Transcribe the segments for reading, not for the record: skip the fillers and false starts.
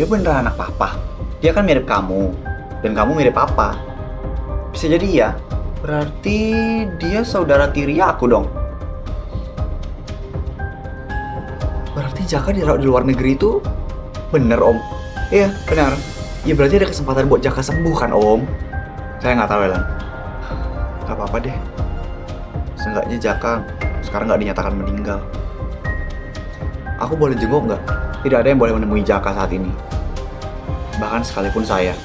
dia beneran anak papa. Dia kan mirip kamu, dan kamu mirip papa. Bisa jadi ya. Berarti dia saudara tiri aku dong. Berarti Jaka dirawat di luar negeri itu bener, Om? Iya, benar. Ya berarti ada kesempatan buat Jaka sembuh kan, Om? Saya nggak tahu, Elan. Gak apa-apa deh. Seenggaknya Jaka sekarang nggak dinyatakan meninggal. Aku boleh jenguk nggak? Tidak ada yang boleh menemui Jaka saat ini. Bahkan sekalipun saya.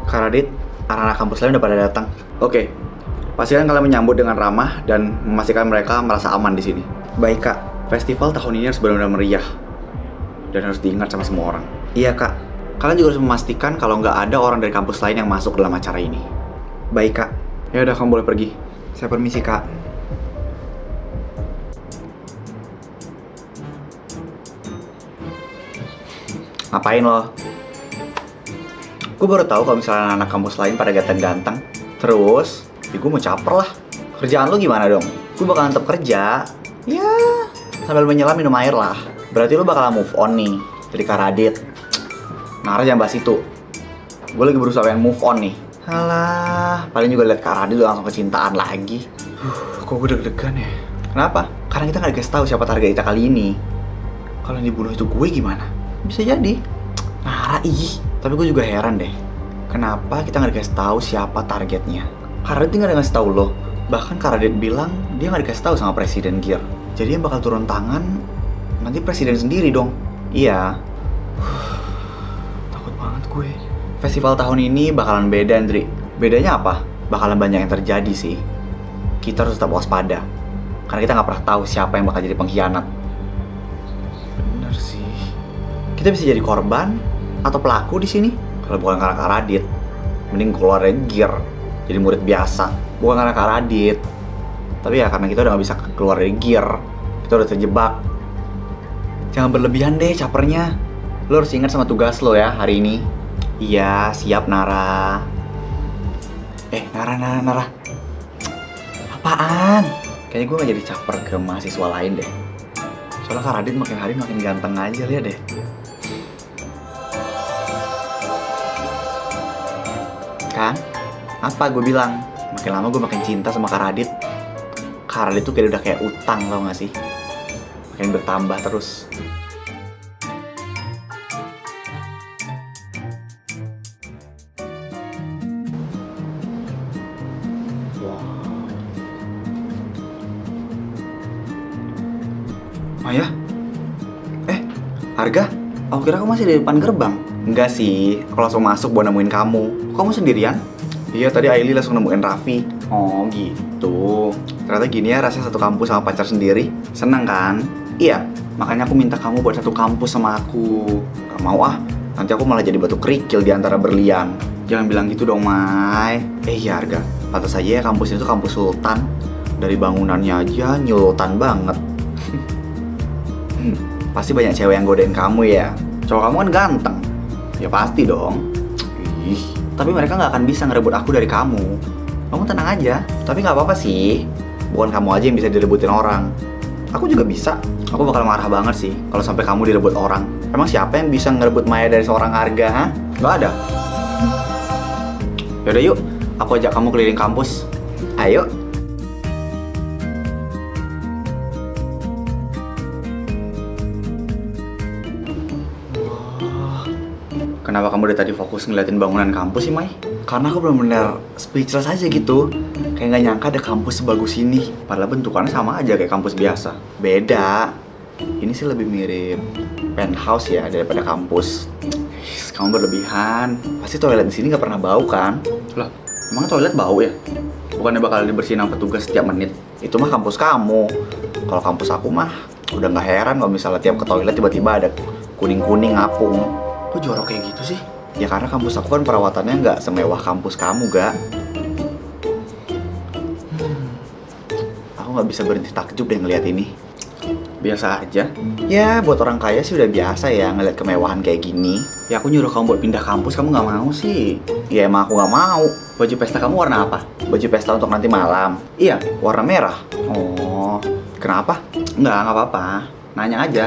Kak Radit, anak-anak kampus lain udah pada datang. Oke, pastikan kalian menyambut dengan ramah dan memastikan mereka merasa aman di sini. Baik Kak, festival tahun ini harus benar-benar meriah dan harus diingat sama semua orang. Iya Kak, kalian juga harus memastikan kalau nggak ada orang dari kampus lain yang masuk dalam acara ini. Baik Kak, ya udah kamu boleh pergi. Saya permisi Kak. Ngapain lo? Gue baru tahu kalau misalnya anak kampus lain pada ganteng-ganteng. Terus, ya gue mau caper lah. Kerjaan lo gimana dong? Gue bakalan tetap kerja. Ya, sambil menyelam minum air lah. Berarti lo bakalan move on nih dari Kak Radit. Nara jangan bahas itu. Gue lagi berusaha pengen move on nih. Alah, paling juga liat Kak Radit udah langsung kecintaan lagi. Kok gue deg-degan ya? Kenapa? Karena kita nggak dikasih tahu siapa target kita kali ini. Kalau yang dibunuh itu gue gimana? Bisa jadi. Nara, ih. Tapi gue juga heran deh, kenapa kita nggak dikasih tahu siapa targetnya? Kak Radit nggak dikasih tahu loh. Bahkan Kak Radit bilang dia nggak dikasih tahu sama Presiden Gear. Jadi yang bakal turun tangan nanti Presiden sendiri dong. Iya. Takut banget gue. Festival tahun ini bakalan beda, Andri. Bedanya apa? Bakalan banyak yang terjadi sih. Kita harus tetap waspada. Karena kita nggak pernah tahu siapa yang bakal jadi pengkhianat. Bener sih. Kita bisa jadi korban atau pelaku di sini. Kalau bukan karena Kak Radit, mending keluar dari Gear jadi murid biasa. Bukan karena Kak Radit, tapi ya karena kita udah nggak bisa keluar dari Gear. Kita udah terjebak. Jangan berlebihan deh capernya. Lo harus ingat sama tugas lo ya hari ini. Iya, siap Nara. Nara. Apaan? Kayaknya gue gak jadi caper ke mahasiswa lain deh. Soalnya Kak Radit makin hari makin ganteng aja, lihat deh. Kan? Apa gue bilang? Makin lama gue makin cinta sama Kak Radit. Kak Radit tuh kayak udah kayak utang, tau gak sih? Makin bertambah terus. Maya? Harga? Aku kira kamu masih di depan gerbang. Enggak sih, aku langsung masuk buat nemuin kamu. Kamu sendirian? Iya, tadi Aili langsung nemuin Raffi. Oh gitu. Ternyata gini ya rasanya satu kampus sama pacar sendiri. Seneng kan? Iya, makanya aku minta kamu buat satu kampus sama aku. Gak mau ah, nanti aku malah jadi batu kerikil di antara berlian. Jangan bilang gitu dong, Mai. Iya Harga, pantas aja ya kampus itu kampus sultan. Dari bangunannya aja nyulutan banget. Pasti banyak cewek yang godain kamu ya. Cowok kamu kan ganteng. Ya pasti dong. Ih, tapi mereka nggak akan bisa ngerebut aku dari kamu. Kamu tenang aja. Tapi nggak apa-apa sih. Bukan kamu aja yang bisa direbutin orang. Aku juga bisa. Aku bakal marah banget sih kalau sampai kamu direbut orang. Emang siapa yang bisa ngerebut Maya dari seorang Harga, ha? Nggak ada. Yaudah yuk, aku ajak kamu keliling kampus. Ayo. Kenapa kamu dari tadi fokus ngeliatin bangunan kampus sih, Mai? Karena aku bener-bener speechless aja gitu. Kayak nggak nyangka ada kampus sebagus ini. Padahal bentukannya sama aja kayak kampus biasa. Beda. Ini sih lebih mirip penthouse ya daripada kampus. Kamu berlebihan. Pasti toilet di sini nggak pernah bau kan? Lah, emang toilet bau ya? Bukannya bakal dibersihin sama petugas setiap menit? Itu mah kampus kamu. Kalau kampus aku mah udah nggak heran kalau misalnya tiap ke toilet tiba-tiba ada kuning-kuning ngapung. Kok jorok kayak gitu sih? Ya karena kampus aku kan perawatannya nggak semewah kampus kamu, Gak. Aku nggak bisa berhenti takjub deh ngeliat ini. Biasa aja. Ya buat orang kaya sih udah biasa ya ngeliat kemewahan kayak gini. Ya aku nyuruh kamu buat pindah kampus, kamu nggak mau sih. Ya emang aku nggak mau. Baju pesta kamu warna apa? Baju pesta untuk nanti malam. Iya, warna merah. Oh, kenapa? Nggak apa-apa. Nanya aja.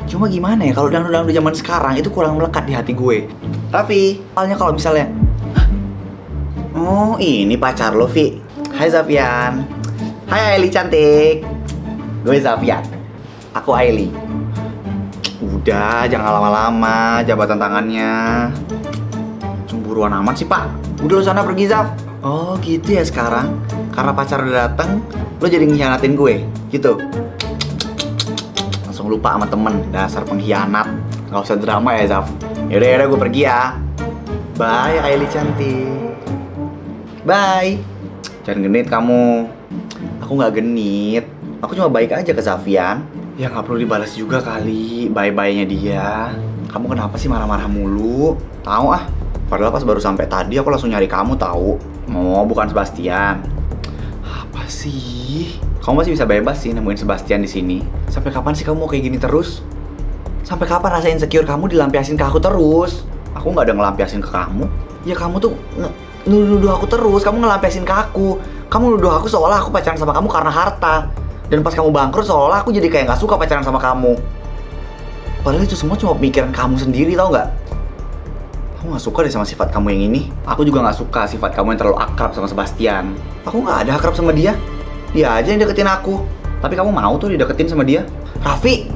Cuma gimana ya kalau dangdut-dangdut zaman sekarang itu kurang melekat di hati gue. Tapi, soalnya kalau misalnya, oh ini pacar lo, Vi. Hai Zafian. Hai Aili cantik. Gue Zafian. Aku Aili. Udah, jangan lama-lama jabatan tangannya. Cemburuan amat sih, Pak. Udah lo sana pergi, Zaf. Oh gitu ya sekarang. Karena pacar udah dateng, lo jadi ngianatin gue, gitu. Langsung lupa sama temen, dasar pengkhianat. Gak usah drama ya, Zaf. Yaudah, gue pergi ya. Bye, Aili cantik. Bye. Jangan genit kamu. Aku gak genit. Aku cuma baik aja ke Zafian. Ya gak perlu dibalas juga kali bye-bye-nya dia. Kamu kenapa sih marah-marah mulu? Tahu ah. Padahal pas baru sampai tadi aku langsung nyari kamu tahu. Oh, bukan Sebastian. Apa sih? Kamu masih bisa bebas sih nemuin Sebastian di sini. Sampai kapan sih kamu mau kayak gini terus? Sampai kapan rasa insecure kamu dilampiasin ke aku terus? Aku nggak ada ngelampiasin ke kamu. Ya kamu tuh nuduh aku terus. Kamu ngelampiasin ke aku. Kamu nuduh aku seolah aku pacaran sama kamu karena harta. Dan pas kamu bangkrut seolah aku jadi kayak nggak suka pacaran sama kamu. Padahal itu semua cuma pemikiran kamu sendiri, tau nggak? Aku nggak suka deh sama sifat kamu yang ini. Aku juga nggak suka sifat kamu yang terlalu akrab sama Sebastian. Aku nggak ada akrab sama dia. Dia aja yang deketin aku. Tapi kamu mau tuh dideketin sama dia? Raffi!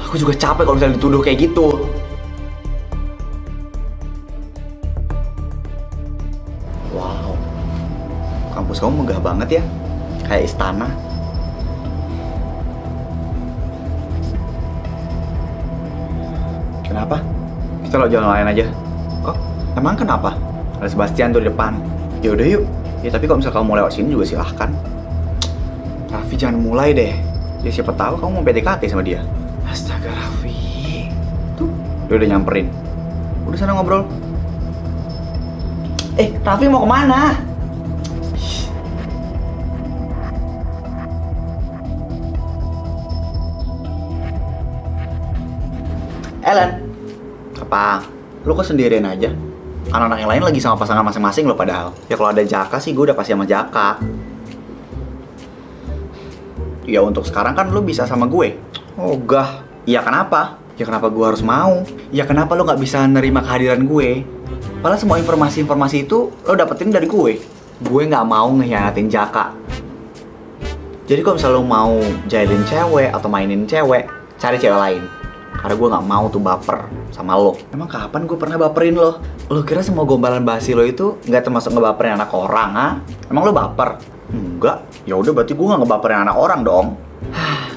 Aku juga capek kalau misalnya dituduh kayak gitu. Wow, kampus kamu megah banget ya. Kayak istana. Kenapa? Kita lo jalan lain aja. Oh, emang kenapa? Ada Sebastian tuh di depan. Yaudah yuk. Ya tapi kalau misalnya kamu mau lewat sini juga silahkan. Raffi jangan mulai deh. Ya siapa tahu kamu mau PDKT sama dia. Astaga Raffi. Tuh, dia udah nyamperin. Udah sana ngobrol. Raffi mau kemana? Ellen. Apa? Lu kok sendirian aja? Anak-anak yang lain lagi sama pasangan masing-masing lo padahal. Ya kalau ada Jaka sih gue udah pasti sama Jaka. Ya untuk sekarang kan lu bisa sama gue. Oh gah. Ya kenapa? Ya kenapa gue harus mau? Ya kenapa lo gak bisa nerima kehadiran gue? Padahal semua informasi-informasi itu lo dapetin dari gue. Gue gak mau ngehianatin Jaka. Jadi kalau misalnya lo mau jahilin cewek atau mainin cewek, cari cewek lain. Karena gue gak mau tuh baper sama lo. Emang kapan gue pernah baperin lo? Lo kira semua gombalan basi lo itu gak termasuk ngebaperin anak orang, ha? Emang lo baper? Enggak. Ya udah berarti gue gak ngebaperin anak orang dong.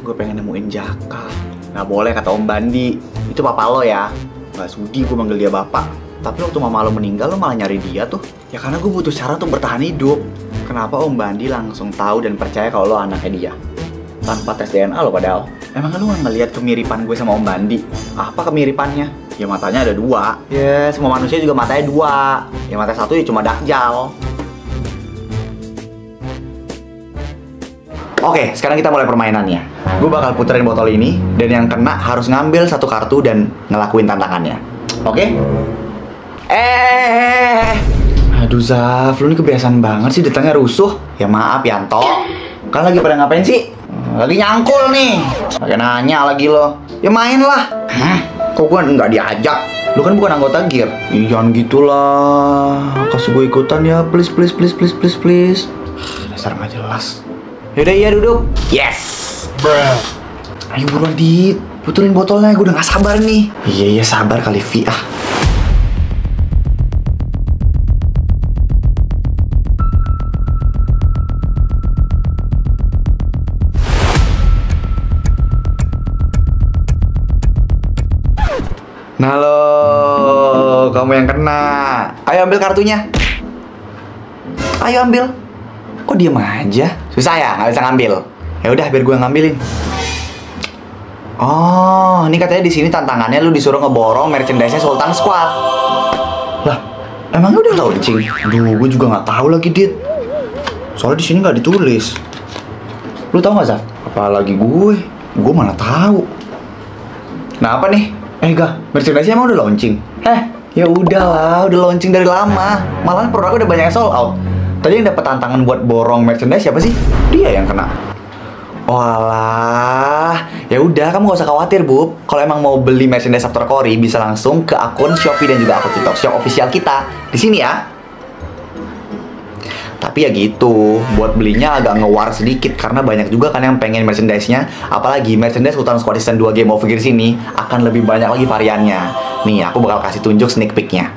Gue pengen nemuin Jaka. Gak boleh kata Om Bandi. Itu papa lo ya. Gak sudi gue manggil dia bapak. Tapi waktu mama lo meninggal lo malah nyari dia tuh. Ya karena gue butuh cara untuk bertahan hidup. Kenapa Om Bandi langsung tahu dan percaya kalau lo anaknya dia? Tanpa tes DNA lo padahal. Emang lu gak ngeliat kemiripan gue sama Om Bandi? Apa kemiripannya? Ya matanya ada dua. Ya semua manusia juga matanya dua. Ya mata satu ya cuma Dakjal. Oke, sekarang kita mulai permainannya. Gue bakal puterin botol ini. Dan yang kena harus ngambil satu kartu dan ngelakuin tantangannya. Oke? Aduh Zaf, lu ini kebiasaan banget sih datangnya rusuh. Ya maaf Yanto. Kan lagi pada ngapain sih? Lagi nyangkul nih. Pakai nanya lagi lo. Ya main lah. Hah? Kok gue nggak diajak? Lu kan bukan anggota gear. Ih, jangan gitulah. Kasih gue ikutan ya, please, please, please, please, please, please. Dasar nggak jelas. Yaudah iya duduk. Yes. Bruh. Ayo buruan Dit. Puterin botolnya, gue udah nggak sabar nih. Iya sabar kali Vi ah. Nah lo, kamu yang kena. Ayo ambil kartunya. Ayo ambil. Kok diem aja? Susah ya, nggak bisa ngambil. Ya udah, biar gue ngambilin. Oh, ini katanya di sini tantangannya lu disuruh ngeborong merchandise-nya Sultan Squad. Lah, emangnya udah launching? Aduh, gue juga nggak tahu lagi, Dit. Soalnya di sini nggak ditulis. Lu tahu nggak, Zaf? Apalagi gue mana tahu. Nah, apa nih? Merchandise-nya emang udah launching? Ya udahlah, udah launching dari lama. Malahan produknya udah banyak yang sold out. Tadi yang dapat tantangan buat borong merchandise siapa sih? Dia yang kena. Walah, ya udah kamu gak usah khawatir, Bub. Kalau emang mau beli merchandise After Cory bisa langsung ke akun Shopee dan juga akun TikTok Shop official kita di sini ya. Tapi ya gitu, buat belinya agak ngewar sedikit karena banyak juga kan yang pengen merchandise-nya. Apalagi merchandise Sultan Squad Season 2 Game of Figures ini akan lebih banyak lagi variannya. Nih, aku bakal kasih tunjuk sneak peek-nya.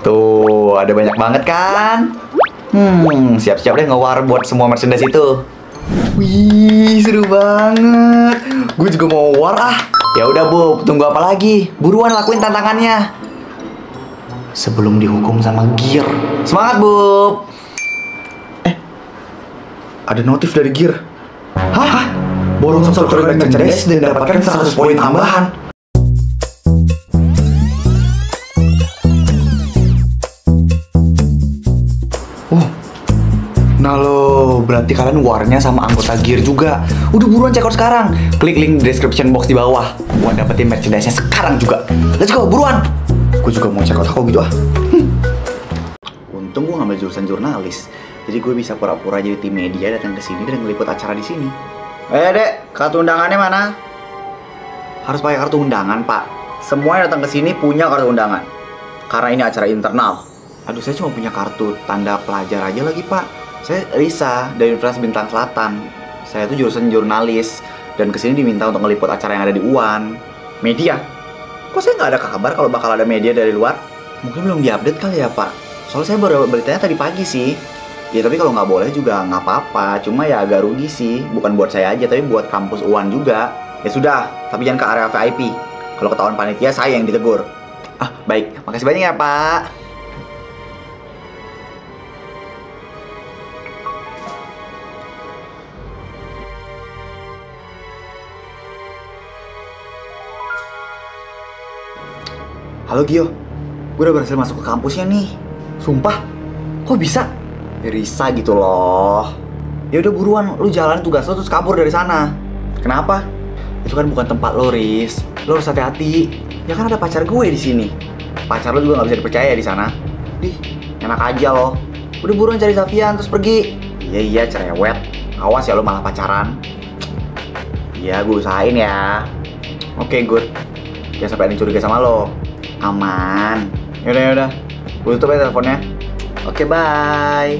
Tuh, ada banyak banget kan? Siap-siap deh ngewar buat semua merchandise itu. Wih, seru banget. Gue juga mau war ah. Ya udah, Bub, tunggu apa lagi? Buruan lakuin tantangannya. Sebelum dihukum sama Gear. Semangat, Bub. Ada notif dari Gear. Hah? Borong satu merchandise dan dapatkan 100 poin tambahan. Nah lo, berarti kalian warnya sama anggota Gear juga. Udah buruan check out sekarang. Klik link di description box di bawah buat dapetin merchandise-nya sekarang juga. Let's go, buruan. Gue juga mau check out aku gitu ah. Untung gue ngambil jurusan jurnalis. Jadi gue bisa pura-pura jadi tim media datang ke sini dan ngeliput acara di sini. Dek, kartu undangannya mana? Harus pakai kartu undangan, Pak. Semua yang datang ke sini punya kartu undangan. Karena ini acara internal. Aduh, saya cuma punya kartu tanda pelajar aja lagi, Pak. Saya Risa dari Universitas Bintang Selatan. Saya tuh jurusan jurnalis dan kesini diminta untuk ngeliput acara yang ada di UAN. Media? Kok saya nggak ada kabar kalau bakal ada media dari luar? Mungkin belum diupdate kali ya, Pak. Soalnya saya baru beritanya tadi pagi sih. Ya tapi kalau nggak boleh juga nggak apa-apa. Cuma ya agak rugi sih. Bukan buat saya aja, tapi buat kampus UAN juga. Ya sudah, tapi jangan ke area VIP. Kalau ketahuan panitia, saya yang ditegur. Baik. Makasih banyak ya, Pak. Halo Gio, gue udah berhasil masuk ke kampusnya nih. Sumpah, kok bisa? Risa gitu loh. Ya udah buruan, lu jalan tugas lo terus kabur dari sana. Kenapa? Itu kan bukan tempat lo, Riz. Lo harus hati-hati. Ya kan ada pacar gue di sini. Pacar lo juga nggak bisa dipercaya di sana. Enak aja lo. Udah buruan cari Safian terus pergi. Iya cerewet. Awas ya lo malah pacaran. Iya, gue usahain ya. Oke, good. Jangan sampai ada yang curiga sama lo. Aman. Yaudah. Gue tutup ya teleponnya. Oke, bye.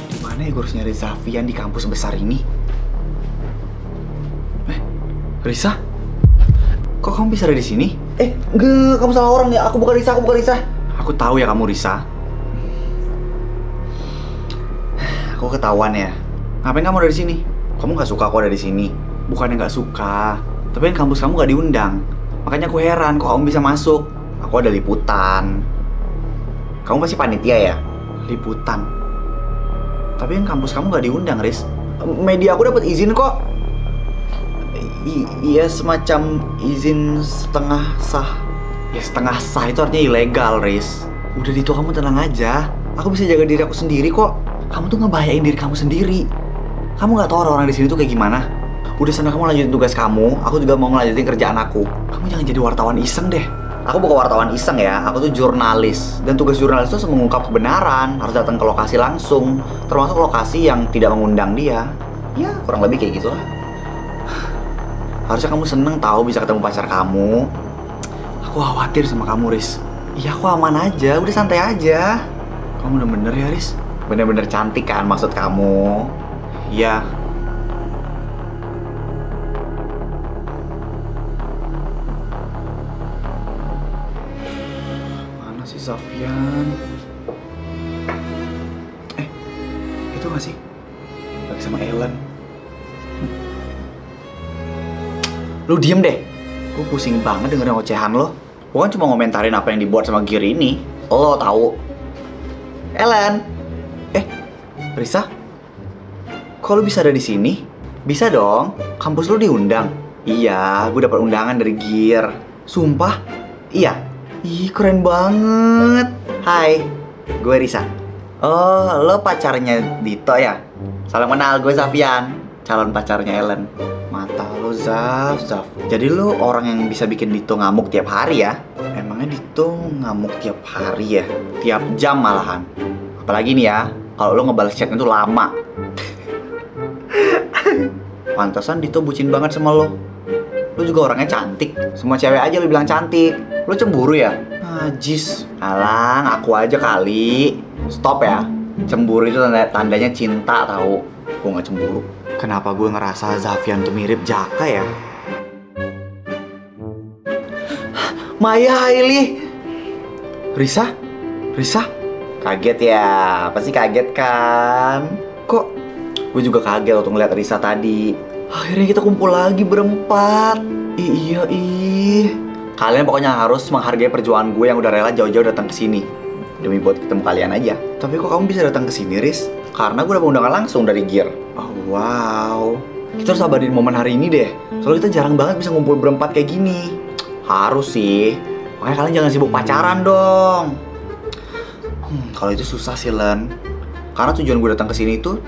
Dimana ya gue harus nyari Safian di kampus besar ini? Risa? Kok kamu bisa ada di sini? Enggak, kamu salah orang ya. Aku bukan Risa. Aku tahu ya kamu Risa. Aku ketahuan ya. Ngapain kamu ada di sini? Kamu nggak suka aku ada di sini? Bukannya nggak suka, tapi kan kampus kamu gak diundang. Makanya aku heran kok kamu bisa masuk. Aku ada liputan. Kamu pasti panitia ya? Liputan. Tapi kan kampus kamu gak diundang, Riz. Media aku dapat izin kok. Iya, semacam izin setengah sah. Ya setengah sah itu artinya ilegal, Riz. Udah itu kamu tenang aja. Aku bisa jaga diri aku sendiri kok. Kamu tuh ngebahayain diri kamu sendiri. Kamu gak tahu orang-orang di sini tuh kayak gimana. Udah sana kamu lanjutin tugas kamu, aku juga mau ngelanjutin kerjaan aku. Kamu jangan jadi wartawan iseng deh. Aku bukan wartawan iseng ya, aku tuh jurnalis. Dan tugas jurnalis itu mengungkap kebenaran, harus datang ke lokasi langsung. Termasuk lokasi yang tidak mengundang dia. Ya, kurang lebih kayak gitu lah. Harusnya kamu seneng tahu bisa ketemu pacar kamu. Aku khawatir sama kamu, Riz. Iya, aku aman aja, udah santai aja. Kamu bener-bener ya, Riz? Bener-bener cantik kan maksud kamu? Iya. Safian. Itu gak sih? Lagi sama Ellen. Lu diem deh. Gue pusing banget dengerin ocehan lo. Gue kan cuma ngomentarin apa yang dibuat sama gear ini. Lo tahu? Ellen. Risa? Kok lu bisa ada di sini? Bisa dong. Kampus lu diundang. Iya, gue dapat undangan dari gear. Sumpah? Iya. Ih, keren banget. Hai, gue Risa. Oh, lo pacarnya Dito ya? Salam kenal, gue Zafian, calon pacarnya Ellen. Mata lo, Zaf. Jadi lo orang yang bisa bikin Dito ngamuk tiap hari ya? Emangnya Dito ngamuk tiap hari ya? Tiap jam malahan. Apalagi nih ya, kalau lo ngebales chatnya tuh lama. Pantesan Dito bucin banget sama lo. Lo juga orangnya cantik. Semua cewek aja lo bilang cantik. Lo cemburu ya? Najis. Alang, aku aja kali. Stop ya. Cemburu itu tandanya cinta tahu. Gue gak cemburu. Kenapa gue ngerasa Zafian tuh mirip Jaka ya? Maya Hailey. Risa? Kaget ya? Pasti kaget kan? Kok gue juga kaget waktu ngeliat Risa tadi. Akhirnya kita kumpul lagi berempat. Iya. Kalian pokoknya harus menghargai perjuangan gue yang udah rela jauh-jauh datang ke sini demi buat ketemu kalian aja. Tapi kok kamu bisa datang ke sini, Riz? Karena gue dapet undangan langsung dari Gear. Oh, wow. Kita harus sabarin momen hari ini deh. Soalnya kita jarang banget bisa ngumpul berempat kayak gini. Harus sih. Makanya kalian jangan sibuk pacaran dong. Kalau itu susah sih, Len. Karena tujuan gue datang ke sini tuh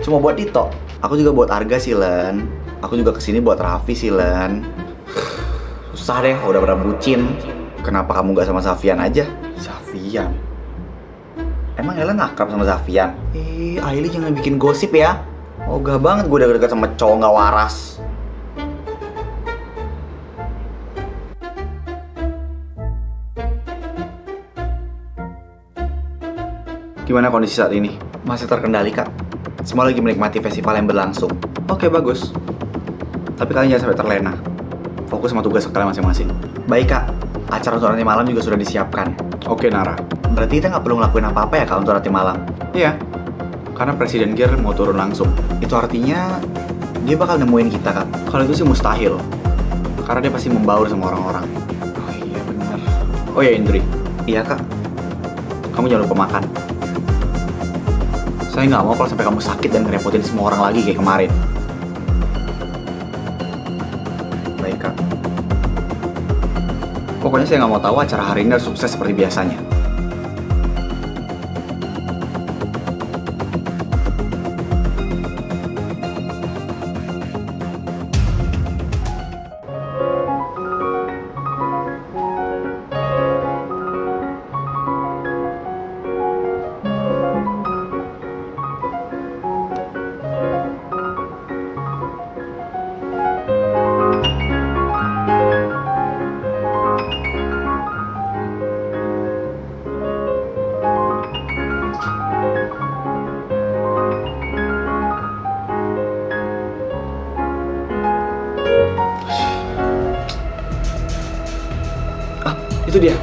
cuma buat Dito. Aku juga buat Arga sih, Len. Aku juga kesini buat Raffi sih, Len. Susah deh, udah pernah bucin. Kenapa kamu gak sama Zafian aja? Zafian? Emang Ellen akrab sama Zafian? Ailey jangan bikin gosip ya. Ogah banget gue udah deket sama cowok gak waras. Gimana kondisi saat ini? Masih terkendali, Kak. Semua lagi menikmati festival yang berlangsung. Oke, bagus. Tapi kalian jangan sampai terlena. Fokus sama tugas kalian masing-masing. Baik, Kak. Acara untuk nanti malam juga sudah disiapkan. Oke, Nara. Berarti kita nggak perlu ngelakuin apa-apa ya, Kak, untuk nanti malam? Iya. Karena Presiden Gear mau turun langsung. Itu artinya dia bakal nemuin kita, Kak. Kalau itu sih mustahil. Karena dia pasti membaur sama orang-orang. Oh iya, benar. Oh ya, Indri. Iya, Kak. Kamu jangan lupa makan. Saya nggak mau kalau sampai kamu sakit dan ngerepotin semua orang lagi kayak kemarin. Baik, Kak. Pokoknya saya nggak mau tahu acara hari ini harus sukses seperti biasanya. Itu dia.